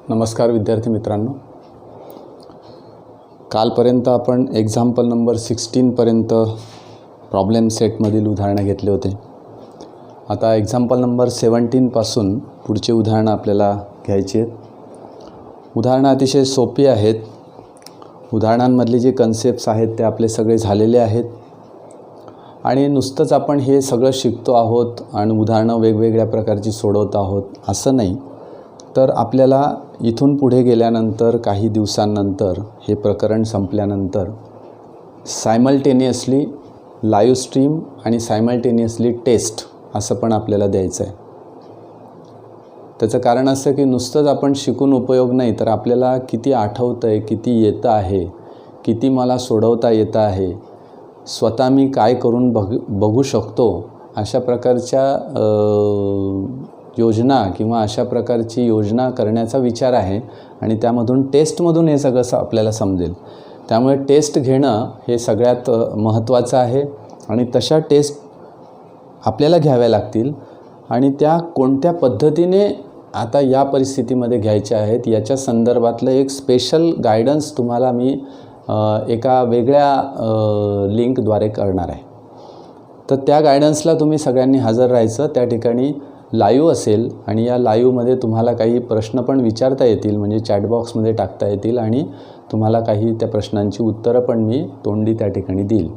नमस्कार विद्यार्थी मित्रांनो, कालपर्यंत आपण एक्झाम्पल नंबर 16 पर्यंत प्रॉब्लेम सेटमधील उदाहरणं घेतले होते. आता एक्झाम्पल नंबर 17 पासून पुढचे उदाहरणं आपल्याला घ्यायची आहेत. उदाहरणं अतिशय सोपी आहेत. उदाहरणांमधले जे कन्सेप्ट्स आहेत ते आपले सगळे झालेले आहेत आणि नुसतंच आपण हे सगळं शिकतो आहोत आणि उदाहरणं वेगवेगळ्या प्रकारची सोडवत आहोत असं नाही. तर आपल्याला इथून पुढे गेल्यानंतर काही दिवसांनंतर हे प्रकरण संपल्यानंतर सायमल्टेनियसली लाईव्ह स्ट्रीम आणि सायमल्टेनियसली टेस्ट असं पण आपल्याला द्यायचं आहे. त्याचं कारण असं की नुसतंच आपण शिकून उपयोग नाही, तर आपल्याला किती आठवतं आहे, किती येतं आहे, किती मला सोडवता येतं आहे, स्वतः मी काय करून बघू शकतो, अशा प्रकारच्या योजना किंवा अशा प्रकारची योजना करण्याचा विचार आहे आणि त्यामधून टेस्टमधून हे सगळं आपल्याला समजेल. त्यामुळे टेस्ट घेणं हे सगळ्यात महत्त्वाचं आहे आणि तशा टेस्ट आपल्याला घ्याव्या लागतील आणि त्या कोणत्या पद्धतीने आता या परिस्थितीमध्ये घ्यायच्या आहेत याच्या संदर्भातलं एक स्पेशल गायडन्स तुम्हाला मी एका वेगळ्या लिंकद्वारे करणार आहे. तर त्या गायडन्सला तुम्ही सगळ्यांनी हजर राहायचं. त्या ठिकाणी लाईव्ह असेल आणि या लाईव्हमध्ये तुम्हाला काही प्रश्न पण विचारता येतील, म्हणजे चॅटबॉक्समध्ये टाकता येतील आणि तुम्हाला काही त्या प्रश्नांची उत्तरं पण मी तोंडी त्या ठिकाणी देईल.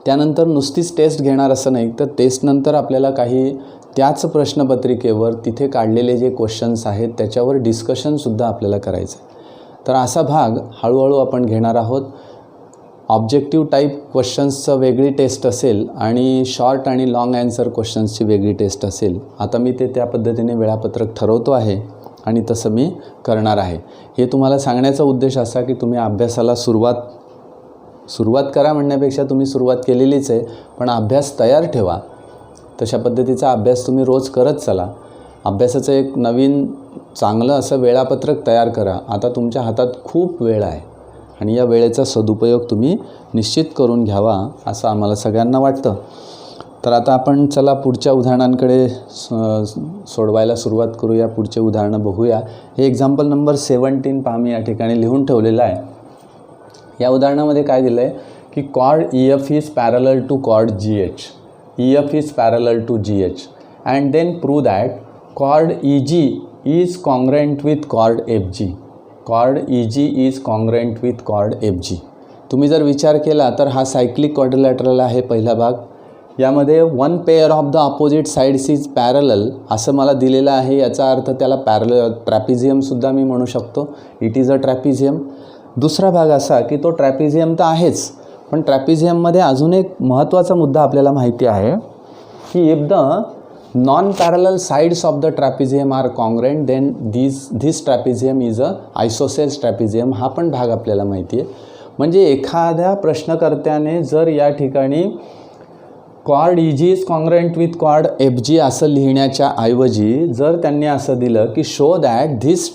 त्यानंतर नुसतीच टेस्ट घेणार असं नाही, तर टेस्टनंतर आपल्याला काही त्याच प्रश्नपत्रिकेवर तिथे काढलेले जे क्वेश्चन्स आहेत त्याच्यावर डिस्कशनसुद्धा आपल्याला करायचं आहे. तर असा भाग हळूहळू आपण घेणार आहोत. ऑब्जेक्टिव्ह टाईप क्वेश्चन्सचं वेगळी टेस्ट असेल आणि शॉर्ट आणि लाँग ॲन्सर क्वेश्चन्सची वेगळी टेस्ट असेल. आता मी ते त्या पद्धतीने वेळापत्रक ठरवतो आहे आणि तसं मी करणार आहे. हे तुम्हाला सांगण्याचा उद्देश असा की तुम्ही अभ्यासाला सुरुवात करा म्हणण्यापेक्षा तुम्ही सुरुवात केलेलीच आहे, पण अभ्यास तयार ठेवा. तशा पद्धतीचा अभ्यास तुम्ही रोज करत चला. अभ्यासाचं एक नवीन चांगलं असं वेळापत्रक तयार करा. आता तुमच्या हातात खूप वेळ आहे आणि या वेळेचा सदुपयोग तुम्ही निश्चित करून घ्यावा असं आम्हाला सगळ्यांना वाटतं. तर आता आपण चला पुढच्या उदाहरणांकडे सोडवायला सुरुवात करूया. पुढचे उदाहरणं बघूया. हे एक्झाम्पल नंबर 17 पहा, मी या ठिकाणी लिहून ठेवलेलं आहे. या उदाहरणामध्ये काय दिलं आहे की chord EF is parallel to chord GH. EF is parallel to GH and then prove that chord EG is congruent with chord FG. Chord EG is congruent with chord FG. तुम्ही जर विचार केला तर हा सायक्लिक क्वाड्रिलॅटरल आहे पहिला भाग. यामध्ये one pair of the opposite sides is parallel असं मला दिलेलं आहे. याचा अर्थ त्याला ट्रॅपिझियमसुद्धा मी म्हणू शकतो. इट इज अ ट्रॅपिझियम. दुसरा भाग असा की तो ट्रॅपिझियम तर आहेच, पण ट्रॅपिझियममध्ये अजून एक महत्त्वाचा मुद्दा आपल्याला माहिती आहे की if the non-parallel sides of the trapezium are congruent then this trapezium is a isosceles trapezium. हा पण भाग आपल्याला माहिती आहे. म्हणजे एखाद्या प्रश्नकर्त्याने जर या ठिकाणी chord EG is congruent with chord FG असं लिहिण्याच्या ऐवजी जर त्यांनी असं दिलं की show that this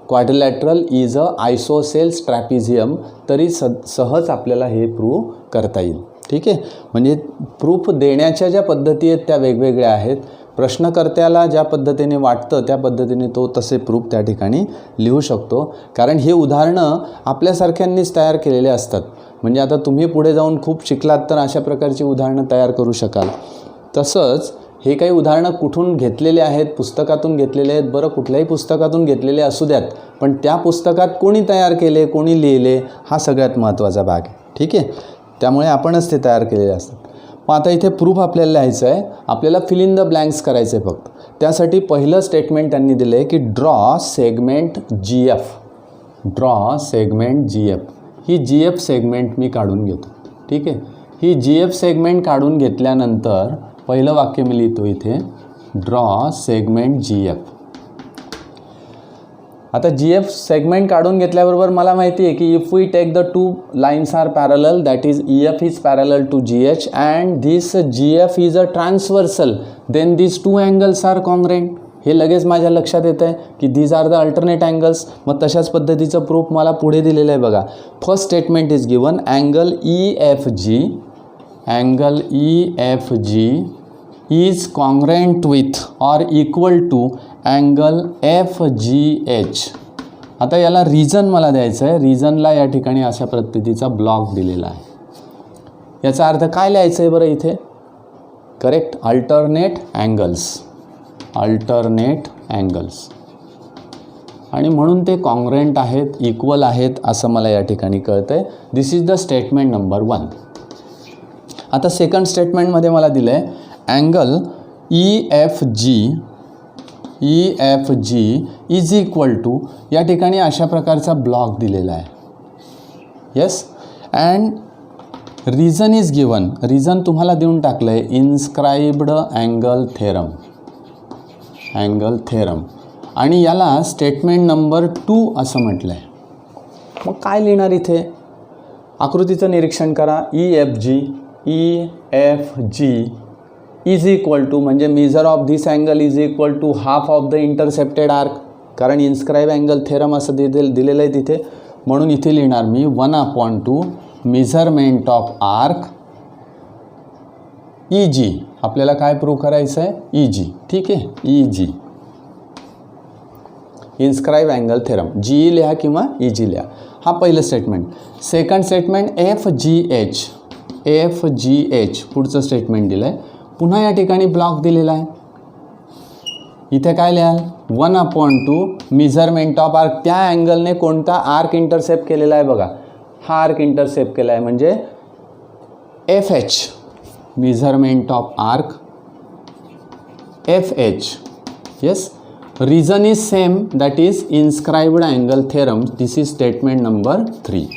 quadrilateral is a isosceles trapezium, तरी सहज आपल्याला हे प्रूव्ह करता येईल. ठीक आहे. म्हणजे प्रूफ देण्याच्या ज्या पद्धती आहेत त्या वेगवेगळ्या आहेत. प्रश्नकर्त्याला ज्या पद्धतीने वाटतं त्या पद्धतीने तो तसे प्रूफ त्या ठिकाणी लिहू शकतो, कारण हे उदाहरणं आपल्यासारख्यांनीच तयार केलेले असतात. म्हणजे आता तुम्ही पुढे जाऊन खूप शिकलात तर अशा प्रकारची उदाहरणं तयार करू शकाल. तसंच हे काही उदाहरणं कुठून घेतलेले आहेत, पुस्तकातून घेतलेले आहेत. बरं, कुठल्याही पुस्तकातून घेतलेले असू द्यात, पण त्या पुस्तकात कोणी तयार केले, कोणी लिहिले, हा सगळ्यात महत्त्वाचा भाग आहे. ठीक आहे. त्यामुळे आपणच ते तयार केलेले असतात. मग आता इथे प्रूफ आपल्याला लिहायचं आहे. आपल्याला फिल इन द ब्लँक्स करायचं आहे फक्त. त्यासाठी पहिलं स्टेटमेंट त्यांनी दिलं आहे की draw segment GF. Draw segment GF. ही GF सेगमेंट मी काढून घेतो. ठीक आहे. ही GF सेगमेंट काढून घेतल्यानंतर पहिलं वाक्य मी लिहितो इथे, ड्रॉ सेगमेंट GF. आता GF सेगमेंट काढून घेतल्याबरोबर मला माहिती आहे की if we take the two lines are parallel that is EF is parallel to GH and this GF is a transversal then this two angles are congruent. हे लगेच माझ्या लक्षात येतं आहे की these are the alternate angles. मग तशाच पद्धतीचं प्रूफ मला पुढे दिलेलं आहे बघा. First statement is given, angle EFG is congruent with or equal to angle FGH. आता याला रिजन मला द्यायचं आहे. रिजनला या ठिकाणी अशा पद्धतीचा ब्लॉक दिलेला आहे. याचा अर्थ काय लिहायचं आहे बरं इथे? Correct, alternate angles. Alternate angles. आणि म्हणून ते कॉन्ग्रेंट आहेत, इक्वल आहेत असं मला या ठिकाणी कळतं आहे. This is the statement number 1. आता सेकंड स्टेटमेंटमध्ये मला दिलं आहे angle EFG is equal to, या ठिकाणी अशा प्रकारचा ब्लॉक दिलेला आहे. Yes, and reason is given. Reason तुम्हाला देऊन टाकलं आहे inscribed angle theorem. Angle theorem. आणि याला स्टेटमेंट नंबर 2 असं म्हटलं आहे. मग काय लिहिणार इथे? आकृतीचं निरीक्षण करा. EFG इज इक्वल टू, म्हणजे measure of this angle is equal to half of the intercepted arc. कारण इन्स्क्राईब अँगल थेरम असं दिलेलं आहे तिथे, म्हणून इथे लिहिणार मी 1/2 मेजरमेंट ऑफ आर्क EG. आपल्याला काय प्रूव्ह करायचं आहे? EG. ठीक आहे, EG इन्स्क्राइब अँगल थेरम. GE लिहा किंवा EG लिहा. हा पहिलं स्टेटमेंट. सेकंड स्टेटमेंट FGH पुढचं स्टेटमेंट दिलं आहे. पुन्हा या ठिकाणी ब्लॉक दिलेला आहे. इथे काय लिहाल? 1/2 मेजरमेंट ऑफ आर्क. त्या अँगलने कोणता आर्क इंटरसेप्ट केलेला आहे बघा, हा आर्क इंटरसेप्ट केला आहे म्हणजे FH. Measurement of arc FH. Yes, reason is same, that is inscribed angle theorem. This is statement number 3.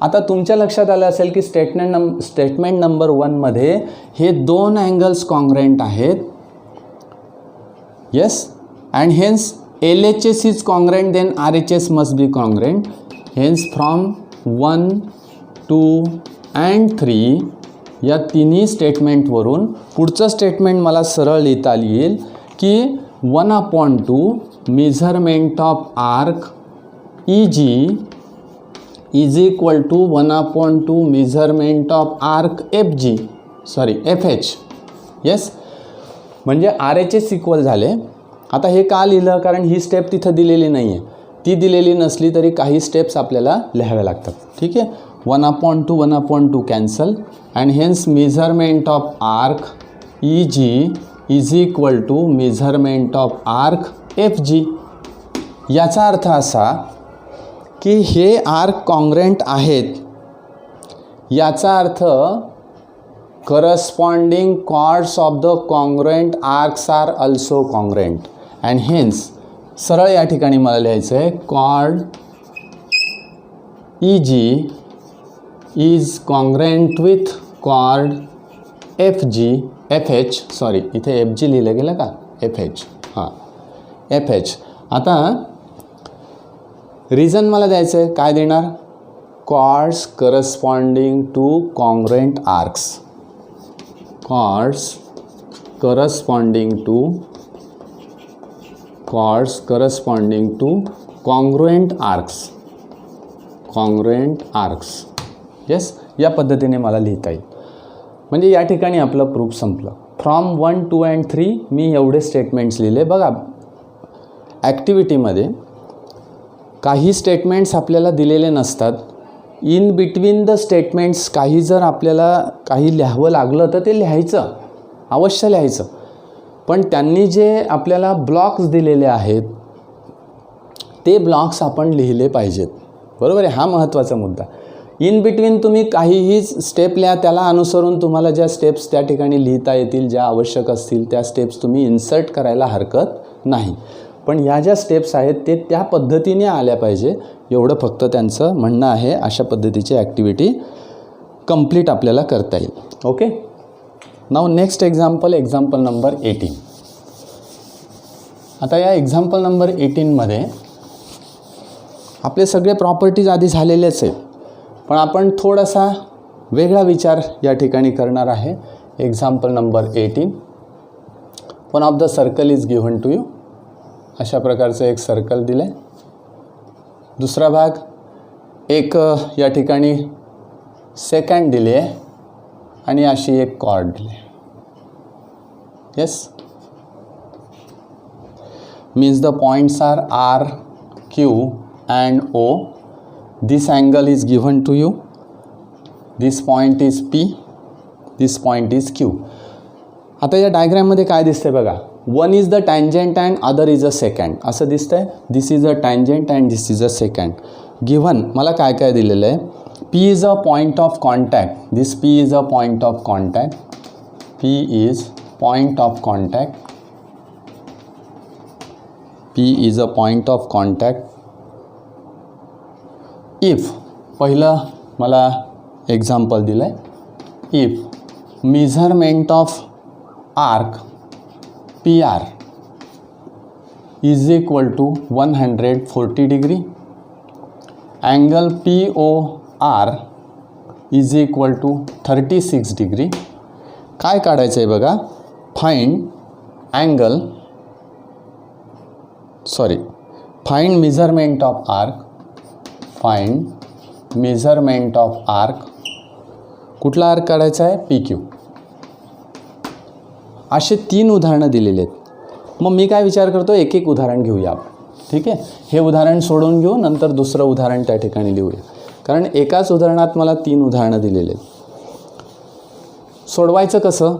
आता तुमच्या लक्षात आलं असेल की स्टेटमेंट नंबर 1 मध्ये हे 2 अँगल्स कॉन्ग्रेंट आहेत. Yes, and hence LHS is congruent, then RHS must be congruent. Hence from 1, 2 and 3 या तिन्ही स्टेटमेंटवरून पुढचं स्टेटमेंट मला सरळ लिहिता येईल की 1/2 measurement of arc EG is equal to 1/2 measurement of arc FH. Yes, म्हणजे RHS इक्वल झाले. आता हे का लिहिलं? कारण ही स्टेप तिथं दिलेली नाही आहे. ती दिलेली नसली तरी काही स्टेप्स आपल्याला लिहाव्या लागतात. ठीक आहे, 1/2 cancel, and hence measurement of arc EG is equal to measurement of arc FG. याचा अर्थ असा की हे आर्क कॉन्ग्रेंट आहेत. याचा अर्थ corresponding chords of the congruent arcs are also congruent, and hence सरळ या ठिकाणी मला लिहायचं आहे chord EG is congruent with chord FH. Sorry, इथे FG लिहिलं गेलं का? FH. हां, FH. आता रिझन मला द्यायचं आहे. काय देणार? Chords corresponding to congruent arcs. Chords corresponding to congruent arcs. Yes, या पद्धतीने मला लिहिता येईल. म्हणजे या ठिकाणी आपलं प्रूफ संपलं. फ्रॉम 1, 2 अँड 3 मी एवढे स्टेटमेंट्स लिहिले. बघा, ॲक्टिव्हिटीमध्ये काही स्टेटमेंट्स आपल्याला दिलेले नसतात. इन बिटवीन द स्टेटमेंट्स काही जर आपल्याला काही लिहावं लागलं तर ते लिहायचं, अवश्य लिहायचं. पण त्यांनी जे आपल्याला ब्लॉक्स दिलेले आहेत ते ब्लॉक्स आपण लिहिले पाहिजेत. बरोबर आहे, हा महत्त्वाचा मुद्दा. इन बिटवीन तुम्ही काहीही स्टेप लिहा, त्याला अनुसरून तुम्हाला ज्या स्टेप्स त्या ठिकाणी लिहिता येतील, ज्या आवश्यक असतील त्या स्टेप्स तुम्ही इन्सर्ट करायला हरकत नाही. पण ह्या ज्या स्टेप्स आहेत ते त्या पद्धतीने आल्या पाहिजे, एवढं फक्त त्यांचं म्हणणं आहे. अशा पद्धतीची ॲक्टिव्हिटी कंप्लीट आपल्याला करता येईल. ओके, नाव नेक्स्ट एक्झाम्पल नंबर 18. आता या एक्झाम्पल नंबर 18मध्ये आपले सगळे प्रॉपर्टीज आधी झालेलेच आहेत, पण आपण थोडासा वेगळा विचार या ठिकाणी करणार आहे. Example number 18. One of the circle is given to you. अशा प्रकारचं एक सर्कल दिलं आहे. दुसरा भाग एक या ठिकाणी सेकंड दिली आहे आणि अशी एक कॉर्ड दिली आहे. Yes, means the points are R, Q and O. This angle is given to you. This point is P, this point is Q. आता या डायग्राममध्ये काय दिसतंय बघा, one is the tangent and other is a secant असं दिसतंय. This is a tangent and this is a secant. Given मला काय काय दिलेलं आहे, P is a point of contact. This P is a point of contact. P is point of contact. P is a point of contact. If पहिलं मला example दिलं आहे, if measurement of arc P R is equal to 140 degree, angle P O R is equal to 36 degree. काय काढायचं आहे बघा, find measurement of arc. Find measurement of arc. कुठला arc काढायचा आहे, पी क्यू. असे 3 उदाहरणं दिलेले आहेत. मग मी काय विचार करतो, एक एक उदाहरण घेऊया आपण. ठीक आहे, हे उदाहरण सोडून घेऊ, नंतर दुसरं उदाहरण त्या ठिकाणी लिहूया, कारण एकाच उदाहरणात मला 3 उदाहरणं दिलेले आहेत. सोडवायचं कसं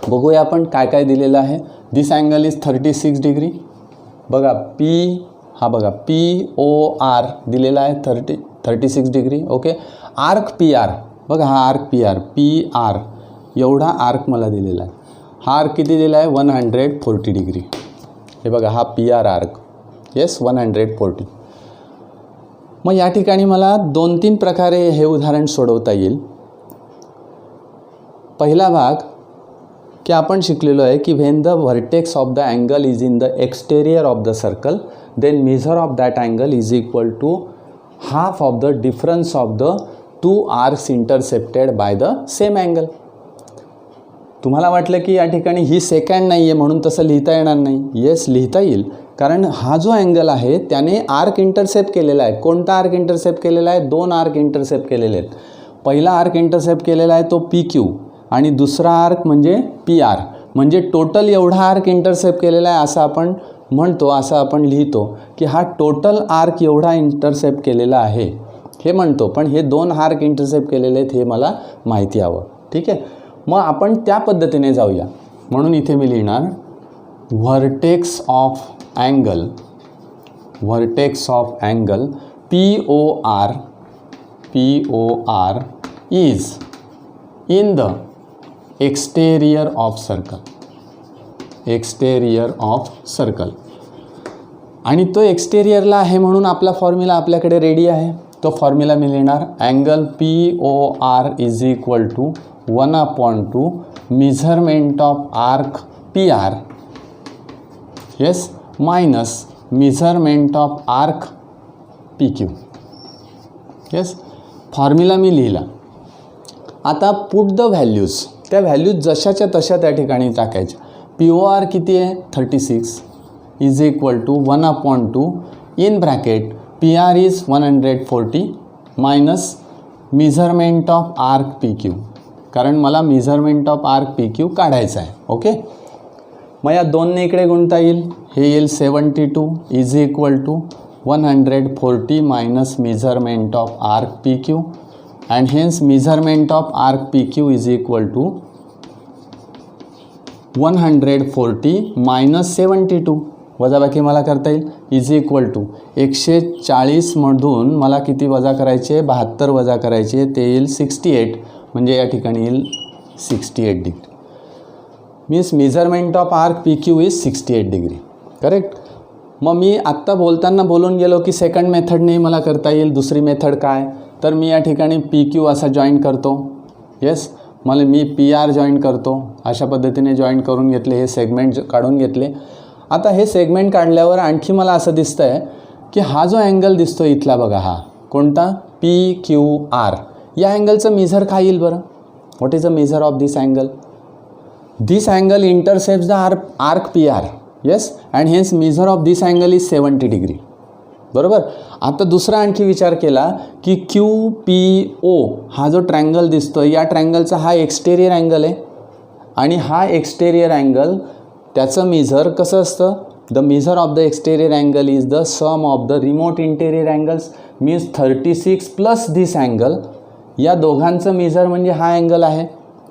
बघूया आपण. काय काय दिलेलं आहे. This angle is 36 degree. बघा पी, हा बघा पी ओ आर दिलेला आहे 36 degree. Okay, arc P R बघा, हा आर्क पी आर एवढा आर्क मला दिलेला आहे. हा आर्क किती दिला आहे, 140 डिग्री. हे बघा, हा पी आर आर्क. येस, 140. मग या ठिकाणी मला 2-3 प्रकारे हे उदाहरण सोडवता येईल. पहिला भाग की आपण शिकलेलो आहे की when the vertex of the angle is in the exterior of the circle, then measure of that angle is equal to half of the difference of the 2 arcs intercepted by the same angle. तुम्हाला वाटलं की या ठिकाणी ही second नाही आहे म्हणून तसं लिहिता येणार नाही. येस, लिहिता येईल, कारण हा जो अँगल आहे त्याने आर्क इंटरसेप्ट केलेला आहे. कोणता आर्क इंटरसेप्ट केलेला आहे, 2 आर्क इंटरसेप्ट केलेले आहेत. पहिला आर्क इंटरसेप्ट केलेला आहे तो पी क्यू आणि दुसरा आर्क म्हणजे पी आर. म्हणजे टोटल एवढा आर्क इंटरसेप्ट केलेला आहे असं आपण म्हणतो, असं आपण लिहितो की हा टोटल आर्क एवढा इंटरसेप्ट केलेला आहे हे म्हणतो. पण हे 2 आर्क इंटरसेप्ट केलेले आहेत हे मला माहिती हवं. ठीक आहे, मग आपण त्या पद्धतीने जाऊया. म्हणून इथे मी लिहिणार vertex of angle P O R is in the exterior of circle. आणि तो एक्सटेरियरला आहे म्हणून आपला फॉर्म्युला आपल्याकडे रेडी आहे. तो फॉर्म्युला मी लिहिणार, angle P O R is equal to 1/2 measurement of arc P R, yes, minus measurement of arc P Q. Yes, formula मी लिहिला. आता पुट द व्हॅल्यूज. त्या व्हॅल्यूज जशाच्या तशा त्या ठिकाणी टाकायच्या. पी ओ आर किती आहे, 36 is equal to 1/2 in bracket P R is 140 minus measurement of arc P Q, कारण मला measurement of arc P Q काढायचं आहे. ओके, मग या 2ने इकडे गुणता येईल. हे येईल 72 is equal to 140 minus measurement of arc P Q, and hence measurement of arc PQ is equal to 140 minus 72. वजाबाकी मला करता येईल, इज इक्वल टू 140 मधून मला किती वजा करायचे, 72 वजा करायचे, ते येईल 68. म्हणजे या ठिकाणी येईल 68 degree. Means measurement of arc P Q is 68 degree. Correct. मग मी आत्ता बोलताना बोलून गेलो की सेकंड मेथडने मला करता येईल. दुसरी मेथड काय, तर मी या ठिकाणी पी क्यू असा जॉईन करतो. येस, मला मी पी आर जॉईन करतो. अशा पद्धतीने जॉईन करून घेतले, हे सेगमेंट काढून घेतले. आता हे सेगमेंट काढल्यावर आणखी मला असं दिसतं आहे की हा जो अँगल दिसतो इथला बघा, हा कोणता, पी क्यू आर, या अँगलचं मेजर काय येईल बरं. What is the measure of this angle. This angle intercepts the arc P R. Yes, and hence measure of this angle is 70 degree. बरोबर. आता दुसरा आणखी विचार केला की क्यू पी ओ हा जो ट्रँगल दिसतो, या ट्रँगलचा हा एक्सटेरियर अँगल आहे आणि हा एक्सटेरियर अँगल त्याचं मेजर कसं असतं, the measure of the exterior angle is the sum of the remote interior angles means 36 plus this angle. या दोघांचं मेजर म्हणजे हा अँगल आहे,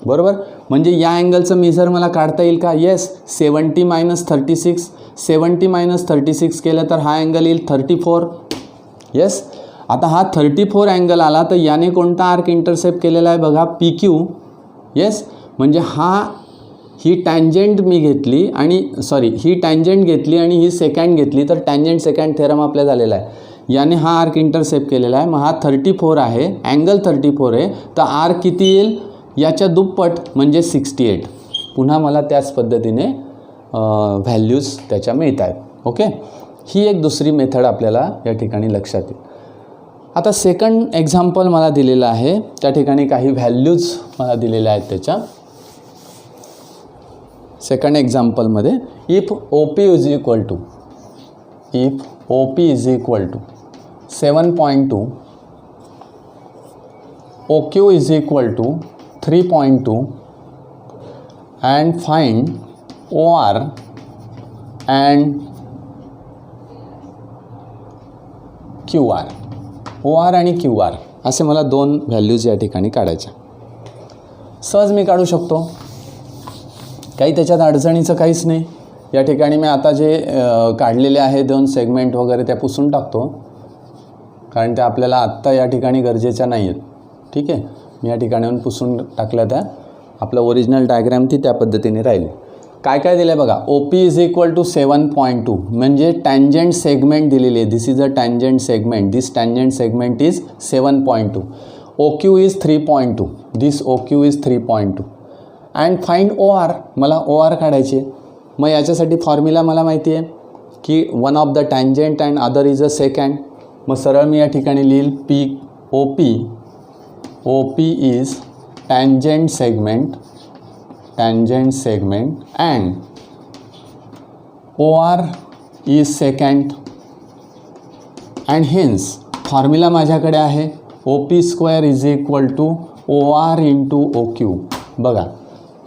बरोबर. म्हणजे या अँगलचं मेजर मला काढता येईल का? येस. 70 - 36, 70 - 36 केलं तर हा अँगल येईल 34. येस. आता हा 34 अँगल आला तर याने कोणता आर्क इंटरसेप्ट केलेला आहे बघा, PQ. येस. म्हणजे ही टँजंट मी घेतली आणि ही टँजंट घेतली आणि ही सेकंड घेतली तर टँजंट सेकंड थेरम आपल्या झालेला आहे. याने हा आर्क इंटरसेप्ट केलेला आहे. मग हा 34 आहे, अँगल 34 आहे, तर आर्क किती येईल? याच्या दुप्पट म्हणजे 68. पुन्हा मला त्याच पद्धतीने व्हॅल्यूज त्याच्या मिळत आहेत. ओके. ही एक दुसरी मेथड आपल्याला या ठिकाणी लक्षात येईल. आता सेकंड एक्झाम्पल मला दिलेलं आहे, त्या ठिकाणी काही व्हॅल्यूज मला दिलेल्या आहेत त्याच्या. सेकंड एक्झाम्पलमध्ये if OP is equal to 7.2, OQ is equal to 3.2 and find OR and QR. OR आणि QR असे मला दोन व्हॅल्यूज या ठिकाणी काढायच्या. सहज मी काढू शकतो, काही त्याच्यात अडचणीचं काहीच नाही. या ठिकाणी मी आता जे काढलेले आहे 2 सेगमेंट वगैरे त्या पुसून टाकतो, कारण त्या आपल्याला आत्ता या ठिकाणी गरजेच्या नाही आहेत. ठीक आहे. मी या ठिकाणाहून पुसून टाकल्या त्या. आपलं ओरिजिनल डायग्रॅम ती त्या पद्धतीने राहील. काय काय दिलं आहे बघा. OP इज इक्वल टू 7.2 म्हणजे टँजंट सेगमेंट दिलेली आहे. This is a tangent segment. This tangent segment is 7.2. OQ is 3.2. This OQ is 3.2 and find OR. मला OR काढायचे. मग याच्यासाठी फॉर्म्युला मला माहिती आहे की one of the tangent and other is a second. मग सरळ मी या ठिकाणी लिहिल OP is tangent segment and OR is secant and hence formula माझ्याकडे आहे OP² is equal to OR into OQ. बघा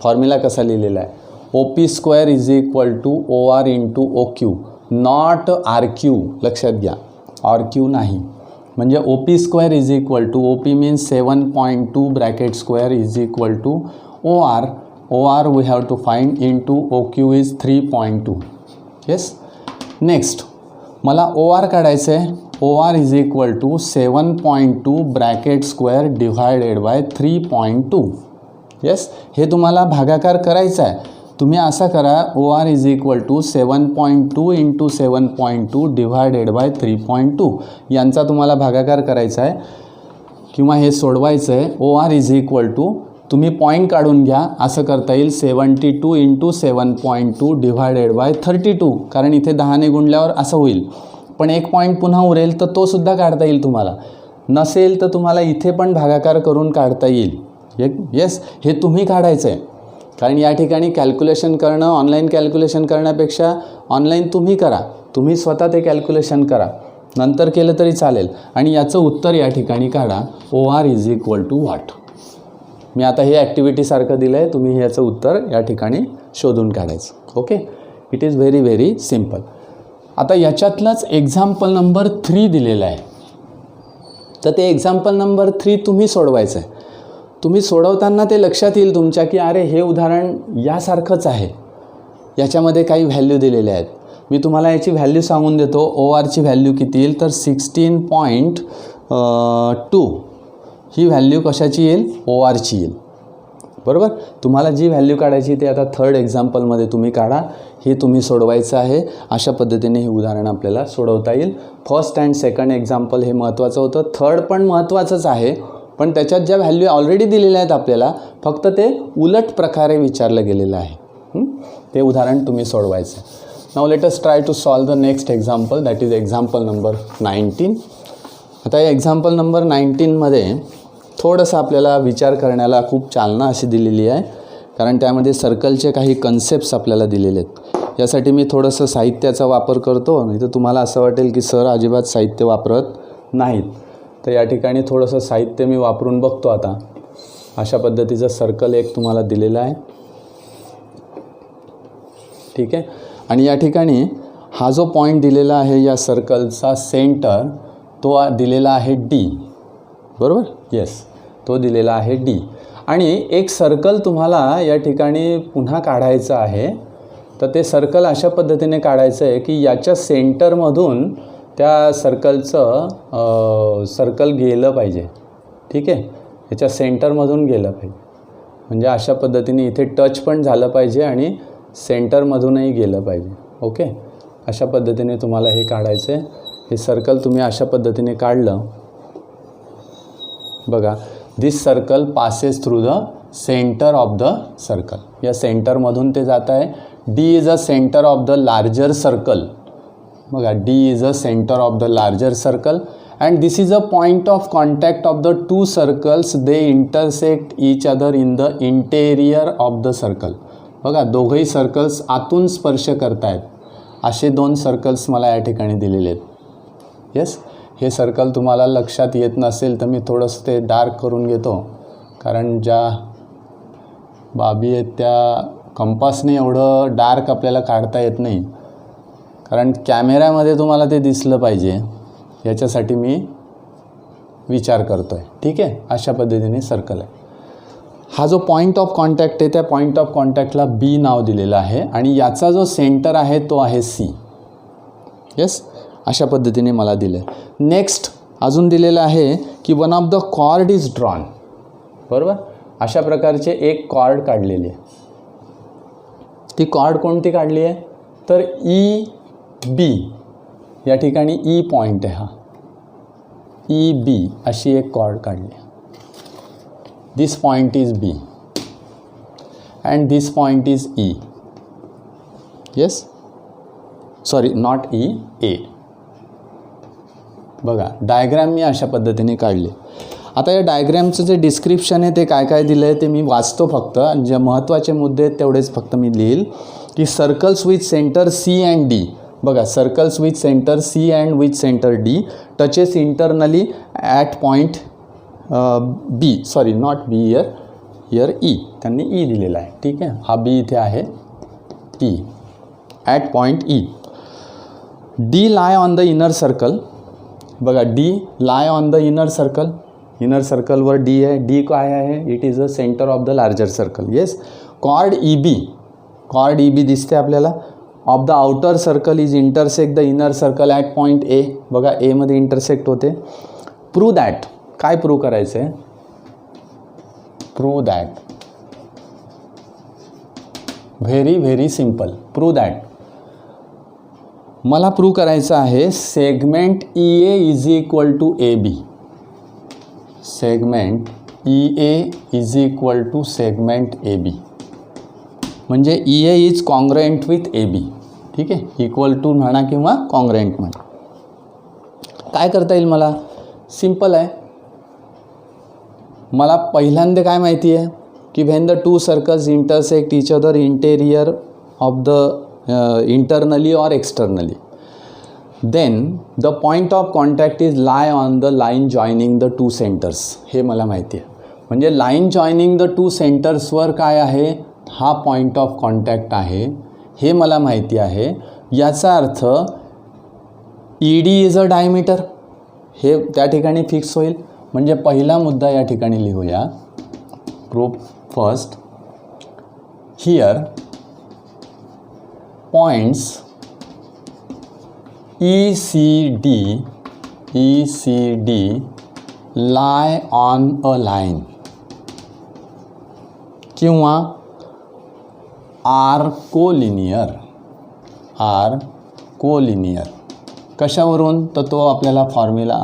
फॉर्म्युला कसा लिहिलेला आहे. OP² is equal to OR into OQ, not RQ. लक्षात घ्या, RQ नाही. म्हणजे OP² is equal to OP means 7.2 bracket square is equal to OR we have to find into OQ is 3.2. Yes. Next मला OR काढायचं आहे. OR is equal to 7.2 bracket square divided by 3.2. Yes. हे तुम्हाला भागाकार करायचा आहे. तुम्ही असा करा OR is equal to 7.2 into 7.2 divided by 3.2. यांचा तुम्हाला भागाकार करायचा आहे किंवा हे सोडवायचं आहे. OR इज इक्वल टू तुम्ही पॉईंट काढून घ्या. असं करता येईल 72 इंटू 7.2 डिव्हायडेड बाय 32, कारण इथे 10ने गुणल्यावर असं होईल. पण एक पॉईंट पुन्हा उरेल तर तो सुद्धा काढता येईल तुम्हाला. नसेल तर तुम्हाला इथे पण भागाकार करून काढता येईल. येस. हे तुम्ही काढायचं आहे, कारण या ठिकाणी कॅल्क्युलेशन करणं, ऑनलाईन कॅल्क्युलेशन करण्यापेक्षा ऑनलाईन तुम्ही करा. तुम्ही स्वतः ते कॅल्क्युलेशन करा, नंतर केलं तरी चालेल. आणि याचं उत्तर या ठिकाणी काढा. OR is equal to what. मी आता हे ॲक्टिव्हिटीसारखं दिलं आहे. तुम्ही याचं उत्तर या ठिकाणी शोधून काढायचं. Okay. It is very very simple. आता याच्यातलंच एक्झाम्पल नंबर 3 दिलेलं आहे. तर ते एक्झाम्पल नंबर 3 तुम्ही सोडवायचं आहे. तुम्ही सोडवताना ते लक्षात येईल तुमच्या की अरे हे उदाहरण यासारखंच आहे, याच्यामध्ये काही व्हॅल्यू दिलेल्या आहेत. मी तुम्हाला याची व्हॅल्यू सांगून देतो. ORची व्हॅल्यू किती येईल तर 16.2. ही व्हॅल्यू कशाची येईल? ORची येईल. बरोबर. तुम्हाला जी व्हॅल्यू काढायची ते आता थर्ड एक्झाम्पलमध्ये तुम्ही काढा. हे तुम्ही सोडवायचं आहे. अशा पद्धतीने हे उदाहरण आपल्याला सोडवता येईल. फर्स्ट अँड सेकंड एक्झाम्पल हे महत्त्वाचं होतं. थर्ड पण महत्त्वाचंच आहे, पण त्याच्यात ज्या व्हॅल्यू ऑलरेडी दिलेल्या आहेत आपल्याला, फक्त ते उलट प्रकारे विचारलं गेलेलं आहे. ते उदाहरण तुम्ही सोडवायचं. Now let us try to solve the next example, that is example number 19. आता या एक्झाम्पल नंबर 19मध्ये थोडंसं आपल्याला विचार करण्याला खूप चालना अशी दिलेली आहे, कारण त्यामध्ये सर्कलचे काही कन्सेप्ट्स आपल्याला दिलेले आहेत. यासाठी मी थोडंसं साहित्याचा वापर करतो, नाही तर तुम्हाला असं वाटेल की सर अजिबात साहित्य वापरत नाहीत. तर या ठिकाणी थोडंसं साहित्य मी वापरून बघतो. आता अशा पद्धतीचं सर्कल एक तुम्हाला दिलेलं आहे. ठीक आहे. आणि या ठिकाणी हा जो पॉईंट दिलेला आहे या सर्कलचा सेंटर तो दिलेला आहे डी, बरोबर. येस, तो दिलेला आहे डी. आणि एक सर्कल तुम्हाला या ठिकाणी पुन्हा काढायचं आहे. तर ते सर्कल अशा पद्धतीने काढायचं आहे की याच्या सेंटरमधून त्या सर्कल गेलं पाहिजे, ठीक आहे. याच्या सेंटरमधून गेलं पाहिजे, म्हणजे अशा पद्धतीने इथे टच पण झालं पाहिजे आणि सेंटरमधूनही गेलं पाहिजे. ओके, अशा पद्धतीने तुम्हाला हे काढायचं आहे. हे सर्कल तुम्ही अशा पद्धतीने काढलं बघा. This circle passes through the centre of the circle. या सेंटरमधून ते जात आहे. D is a centre of the larger circle. बघा, D is a centre of the larger circle and this is a point of contact of the two circles. They intersect each other in the interior of the circle. बघा, दोघंही circles आतून स्पर्श करतायत. असे दोन circles मला या ठिकाणी दिलेले आहेत. येस, हे सर्कल तुम्हाला लक्षात येत नसेल तर मी थोडंसं ते डार्क करून घेतो, कारण ज्या बाबी आहेत त्या कंपासने एवढं डार्क आपल्याला काढता येत नाही, कारण कॅमेऱ्यामध्ये तुम्हाला ते दिसलं पाहिजे याच्यासाठी मी विचार करतो आहे. ठीक आहे, अशा पद्धतीने सर्कल आहे. हा जो पॉईंट ऑफ कॉन्टॅक्ट आहे त्या पॉईंट ऑफ कॉन्टॅक्टला बी नाव दिलेलं आहे आणि याचा जो सेंटर आहे तो आहे सी. येस, अशा पद्धतीने मला दिलं आहे. नेक्स्ट अजून दिलेलं आहे की one of the chord is drawn. बरोबर, अशा प्रकारचे एक कॉर्ड काढलेली आहे. ती कॉर्ड कोणती काढली आहे तर ई बी. या ठिकाणी ई पॉईंट आहे, हा ई बी अशी एक कॉर्ड काढली आहे. This point is B and this point is E. Yes, sorry, not E, A. बघा, डायग्रॅम मी अशा पद्धतीने काढले. आता या डायग्रॅमचं जे डिस्क्रिप्शन आहे ते काय काय दिलं आहे ते मी वाचतो. फक्त जे महत्त्वाचे मुद्दे आहेत तेवढेच फक्त मी लिहील की circles with centre C and D. बघा, circles with centre C and with centre D touches internally at point B. Sorry, not B, year E. त्यांनी ई दिलेला आहे. ठीक आहे, हा बी इथे आहे, E at point E. D lie on the inner circle. बघा, D lie on the inner circle. Inner सर्कलवर डी आहे. डी काय आहे, it is a centre of the larger circle. Yes, chord E B. Chord E B दिसते आपल्याला. Of the outer circle is intersect the inner circle at point A. बघा, एमध्ये intersect होते. Prove that. काय prove करायचं आहे, prove that. Very very simple. Prove that मला prove करायचं आहे segment E A is equal to A B. Segment E A is equal to segment A B. म्हणजे E A is congruent with A B. ठीक आहे, equal to म्हणा किंवा congruent म्हणा. काय करता येईल मला, सिम्पल आहे. मला पहिल्यांदा काय माहिती आहे की when the two circles intersect each other interior of the internally or externally, then the point of contact is lie on the line joining the two centers. हे मला माहिती आहे. म्हणजे लाईन जॉईनिंग द टू सेंटर्सवर काय आहे, हा point of contact आहे, हे मला माहिती आहे. याचा अर्थ E D is a diameter, हे त्या ठिकाणी फिक्स होईल. म्हणजे पहिला मुद्दा या ठिकाणी लिहूया. Proof first here points ECD lie on a line किंवा are collinear. कशावरून तर तो आपल्याला फॉर्म्युला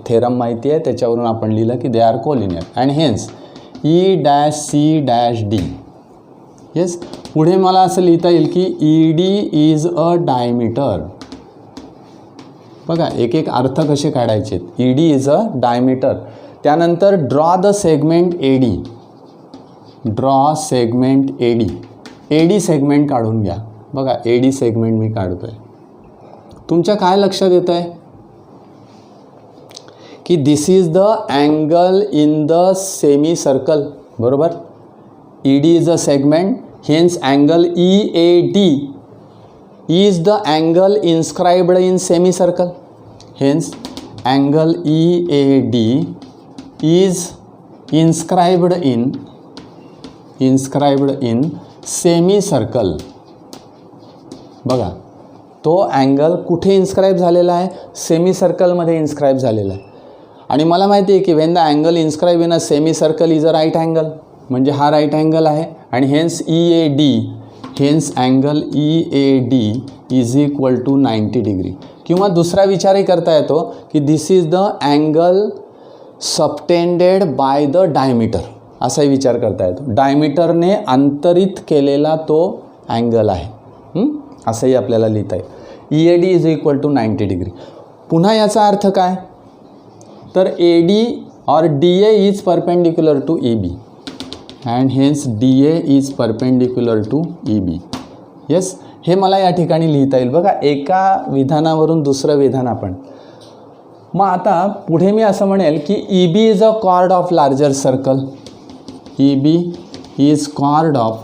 थेरम माहिती आहे, त्याच्यावरून आपण लिहिलं की they are collinear and hence E-C-D. Yes, पुढे मला असं लिहिता येईल की E D is a diameter. बघा, एक एक अर्थ कसे काढायचे. E D is a diameter. त्यानंतर draw the segment A D. Draw segment A D. A D segment काढून घ्या. बघा, ए डी सेगमेंट मी काढतो आहे. तुमच्या काय लक्षात येत आहे की this is the angle in the semi circle. बरोबर, E D is a segment, hence angle E A D is the angle inscribed in semicircle. Hence angle EAD is inscribed in semicircle. बघा, तो angle कुठे inscribe झालेला आहे? सेमीसर्कलमध्ये inscribe झालेला आहे. आणि मला माहिती आहे की when the angle inscribe in a semicircle is a right angle, म्हणजे हा राईट अँगल आहे. आणि hence angle EAD is equal to 90 degree. किंवा दुसरा विचारही करता येतो की this is the angle subtended by the diameter, असाही विचार करता येतो. डायमीटरने अंतरित केलेला तो अँगल आहे, असंही आपल्याला लिहिता येईल. EAD is equal to 90 degree. पुन्हा याचा अर्थ काय? तर AD और DA is perpendicular to EB and hence DA is perpendicular to EB. Yes, हे मला या ठिकाणी लिहिता येईल. बघा, एका विधानावरून दुसरं विधान आपण. मग आता पुढे मी असं म्हणेल की EB is a chord of larger circle. EB is chord of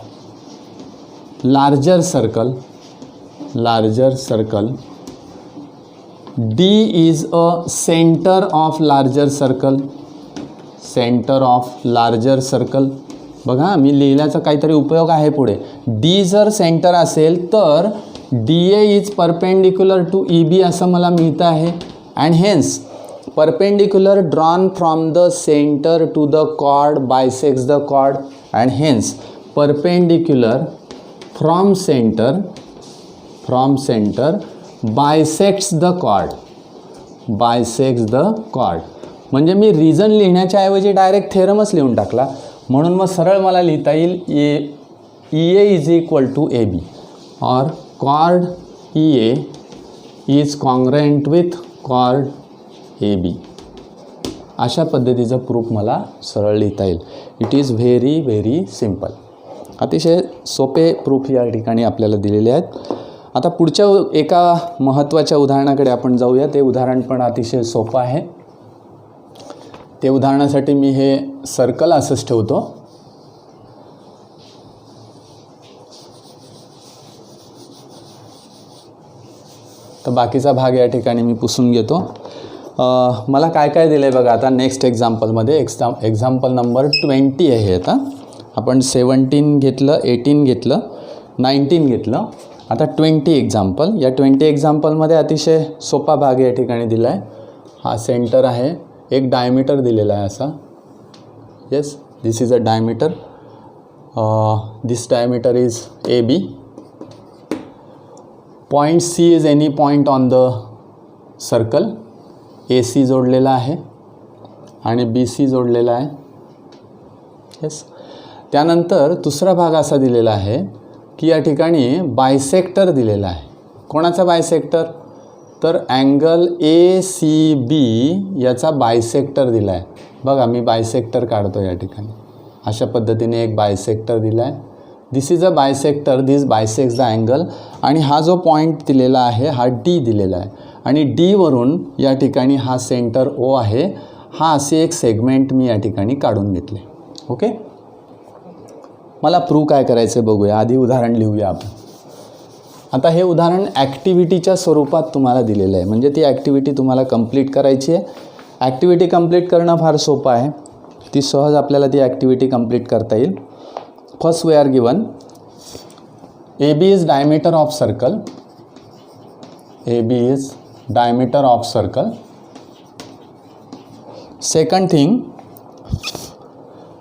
larger circle. D is a center of larger circle. बघा, मी लिहिल्याचा काहीतरी उपयोग आहे पुढे. D जर सेंटर असेल तर DA is perpendicular to EB असं मला मिळतं आहे. And hence perpendicular drawn from the centre to the chord bisects the chord. And hence perpendicular from centre bisects the chord. म्हणजे मी रिझन लिहिण्याच्या ऐवजी डायरेक्ट थेरमच लिहून टाकला. म्हणून मग सरळ मला लिहिता येईल EA is equal to AB और chord EA is congruent with chord AB. अशा पद्धतीचं प्रूफ मला सरळ लिहिता येईल. It is very very simple. अतिशय सोपे प्रूफ या ठिकाणी आपल्याला दिलेले आहेत. आता पुढच्या एका महत्त्वाच्या उदाहरणाकडे आपण जाऊया. ते उदाहरण पण अतिशय सोपं आहे. ते उदाहरणासाठी मी हे सर्कल असंच ठेवतो. तर बाकीचा भाग या ठिकाणी मी पुसून घेतो. मला काय काय दिलं आहे बघा. आता नेक्स्ट एक्झाम्पलमध्ये एक्झाम्पल नंबर 20 आहे. आता आपण 17 घेतलं, 18 घेतलं, 19 घेतलं. आता 20 एक्झाम्पल. या 20 एक्झाम्पलमध्ये अतिशय सोपा भाग या ठिकाणी दिला आहे. हा सेंटर आहे, एक डायमीटर दिलेला आहे असा. Yes, this is a diameter. This diameter is AB. Point C is any point on the circle. AC जोडलेला आहे आणि BC जोडलेला आहे. येस, त्यानंतर दुसरा भाग असा दिलेला आहे की या ठिकाणी बायसेक्टर दिलेला आहे. कोणाचा बायसेक्टर? तर अँगल ACB याचा बायसेक्टर दिला आहे. बघा, मी बायसेक्टर काढतो या ठिकाणी. अशा पद्धतीने एक बायसेक्टर दिला आहे. This is a bisector, this bisects the angle. आणि हा जो पॉईंट दिलेला आहे हा D दिलेला आहे. आणि D वरून या ठिकाणी हा सेंटर O आहे. हा असे एक सेगमेंट मी या ठिकाणी काढून घेतले. ओके, मला प्रूव्ह काय करायचं बघूया. आधी उदाहरण लिहूया आपण. आता हे उदाहरण ॲक्टिव्हिटीच्या स्वरूपात तुम्हाला दिलेलं आहे. म्हणजे ती ॲक्टिव्हिटी तुम्हाला कंप्लीट करायची आहे. ॲक्टिव्हिटी कंप्लीट करणं फार सोपं आहे. ती सहज आपल्याला ती ॲक्टिव्हिटी कंप्लीट करता येईल. First we are given AB is diameter of circle. AB is diameter of circle. Second thing,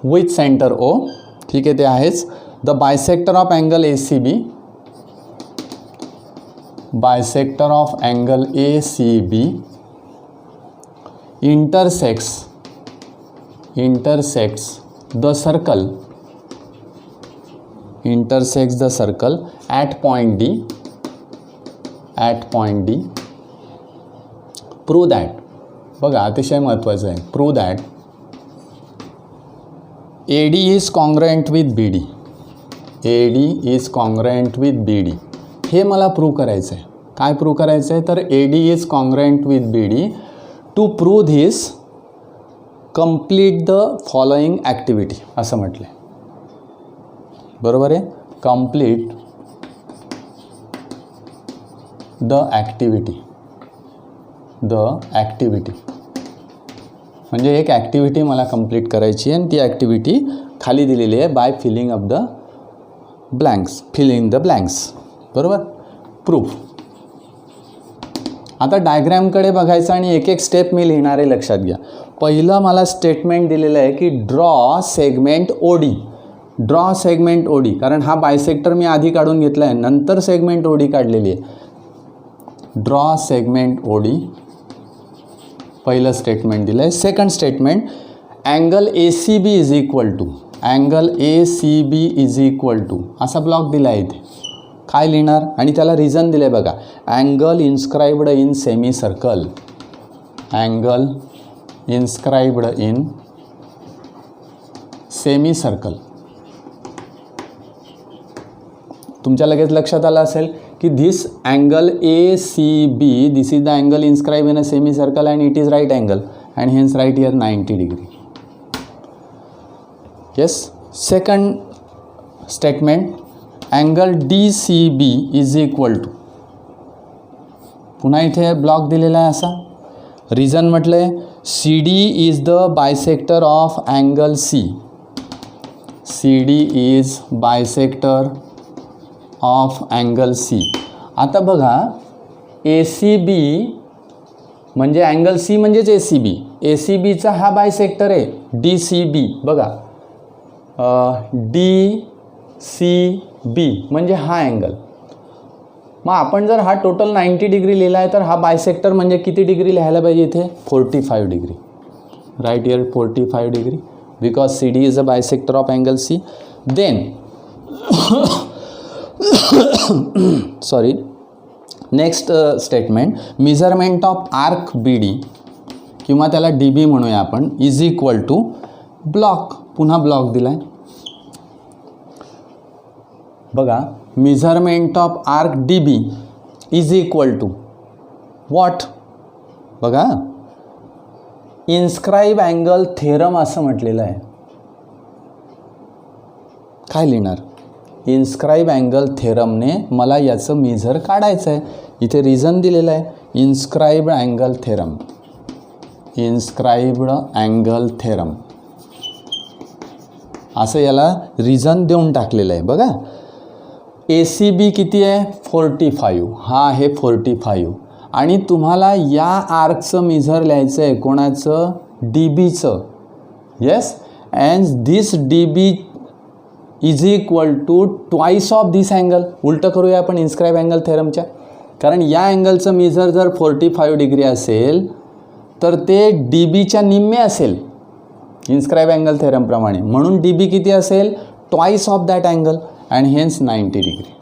with centre O. ठीक आहे, ते आहेच. The bisector of angle ACB. Bisector of angle ACB intersects the circle at point D. Prove that. बघा, अतिशय महत्त्वाचं आहे. Prove that AD is congruent with BD. AD is congruent with BD. हे मला प्रूव्ह करायचं आहे. काय प्रूव्ह करायचं आहे? तर AD is congruent with BD. To prove this complete the following activity असं म्हटलं आहे. बरोबर आहे. कंप्लीट द ॲक्टिव्हिटी म्हणजे एक ॲक्टिव्हिटी मला कंप्लीट करायची आहे आणि ती ॲक्टिव्हिटी खाली दिलेली आहे बाय फिलिंग द ब्लँक्स बरोबर. प्रूफ. आता डायग्रॅमकडे बघायचं आणि एक एक स्टेप मी लिहिणार आहे, लक्षात घ्या. पहिलं मला स्टेटमेंट दिलेलं आहे की ड्रॉ सेगमेंट ओडी, कारण हा बायसेक्टर मी आधी काढून घेतला आहे, नंतर सेगमेंट ओडी काढलेली आहे. ड्रॉ सेगमेंट ओडी पहिलं स्टेटमेंट दिलं आहे. Second statement angle ACB is equal to असा ब्लॉक दिला आहे इथे. काय लिहिणार आणि त्याला रिझन दिलं आहे बघा. Angle inscribed in semi circle, तुमच्या लगेच लक्षात आलं असेल की this angle ACB, this is the angle inscribe in a semi circle and it is right angle and hence right here 90 degree. Yes. Second statement angle DCB is equal to, पुन्हा इथे block दिलेला आहे असा. Reason म्हटलं आहे CD is the bisector of angle C. CD is bisector of angle C. आता बघा ACB म्हणजे अँगल C म्हणजेच ACB. ACBचा हा बायसेक्टर आहे DCB. बघा DCB म्हणजे हा अँगल. मग आपण जर हा टोटल 90 डिग्री लिहिला आहे तर हा बायसेक्टर म्हणजे किती डिग्री लिहायला पाहिजे इथे? 45 degree. Right here 45 degree because CD is a bisector of angle C. Then sorry, next statement measurement of arc BD किंवा त्याला DB म्हणूया आपण इज इक्वल टू ब्लॉक. पुन्हा ब्लॉक दिला आहे बघा. Measurement of arc DB is equal to what? बघा inscribe angle theorem असं म्हटलेलं आहे. काय लिहिणार? इन्स्क्राइब अँगल थेरमने मला याचं मेजर काढायचं आहे. इथे रिझन दिलेलं आहे इन्स्क्राइब्ड अँगल थेरम असं याला रिझन देऊन टाकलेलं आहे बघा. ACB किती आहे? 45. हा आहे 45 आणि तुम्हाला या आर्कचं मेजर लिहायचं आहे. कोणाचं? DBचं. Yes. And this DB is equal to twice of this angle. उलटं करूया आपण इन्स्क्राइब अँगल थेरमच्या, कारण या अँगलचं मेजर जर 45 डिग्री असेल तर ते DBच्या निम्मे असेल इन्स्क्राइब अँगल थेरमप्रमाणे. म्हणून DB किती असेल? Twice of that angle and hence 90 degree.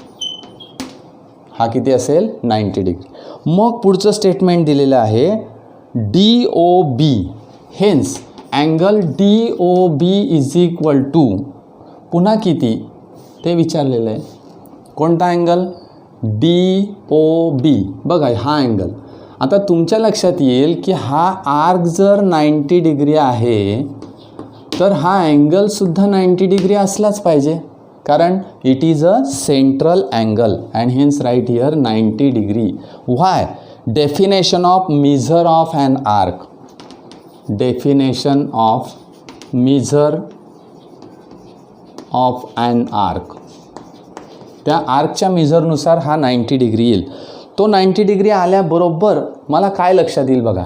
हा किती असेल? 90 डिग्री. मग पुढचं स्टेटमेंट दिलेलं आहे DOB. Hence angle DOB is equal to पुन्हा किती ते विचारलेलं आहे. कोणता अँगल? DOB. बघा हा अँगल. आता तुमच्या लक्षात येईल की हा आर्क जर 90 डिग्री आहे तर हा अँगलसुद्धा 90 डिग्री असलाच पाहिजे, कारण it is a central angle and hence right here 90 degree. Why? Definition of measure of an arc. Definition of measure of an arc. त्या आर्कच्या मेजरनुसार हा 90 डिग्री येईल. तो 90 डिग्री आल्याबरोबर मला काय लक्षात येईल बघा.